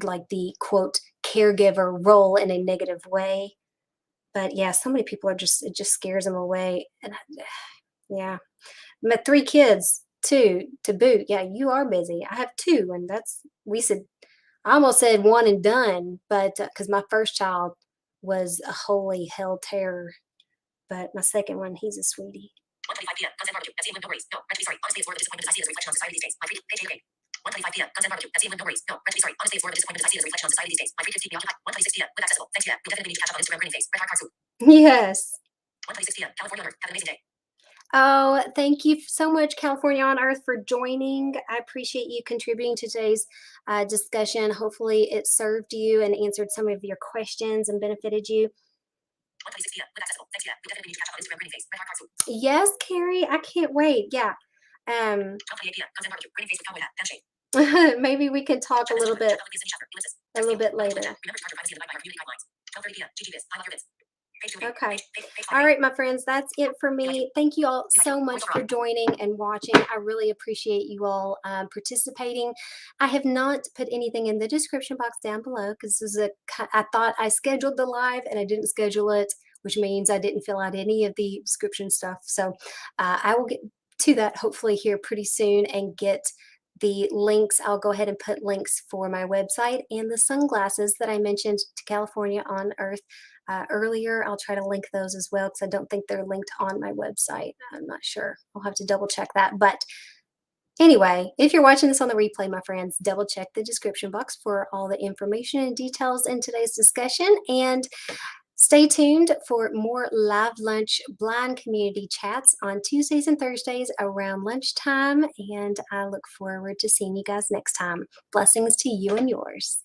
like the quote caregiver role in a negative way. But yeah, so many people are just, it just scares them away. And yeah, my 3 kids too, to boot. Yeah, you are busy. I have 2, and that's, we said, I almost said one and done, but because my first child was a holy hell terror, but my second one, he's a sweetie. 1:25 p.m. Guns and barbecue. That's the England, no worries. No, Reggie, sorry. Honestly, it's more of a disappointment as I see it as a reflection on society these days. My three page okay. 1:25 p.m. Guns and barbecue. That's the England, no worries. No, Reggie, sorry. Honestly, it's more of a disappointment as I see it as a reflection on society these days. My three kids keep me occupied. 1:26 p.m. With accessible. Thanks, yeah. We definitely need to catch up on Instagram. Grinning face. Red heart card soup. Yes. 1:26 p.m. California on Earth. Have an amazing day. Oh, thank you so much, California on Earth, for joining. I appreciate you contributing to today's discussion. Hopefully, it served you and answered some of your questions and benefited you. 1:26 p.m. With accessible. Thanks, yeah. We definitely need to catch up on Instagram. Grinning face. Red heart card soup. Yes, Carrie, I can't wait. Yeah. 12:28 p.m. Guns and barbecue. Grinning face with cowboy hat. Handshake. Maybe we can talk a little bit later. Remember to charge your privacy in the night by reviewing guidelines. 12:30 p.m. GG Viz. I love your vids. Okay. All right, my friends, that's it for me. Thank you all so much for joining and watching. I really appreciate you all participating. I have not put anything in the description box down below because this is I thought I scheduled the live and I didn't schedule it, which means I didn't fill out any of the description stuff. So I will get to that hopefully here pretty soon and get the links. I'll go ahead and put links for my website and the sunglasses that I mentioned to California on Earth earlier. I'll try to link those as well because I don't think they're linked on my website. I'm not sure. I'll have to double check that. But anyway, if you're watching this on the replay, my friends, double check the description box for all the information and details in today's discussion. And stay tuned for more live lunch blind community chats on Tuesdays and Thursdays around lunchtime. And I look forward to seeing you guys next time. Blessings to you and yours.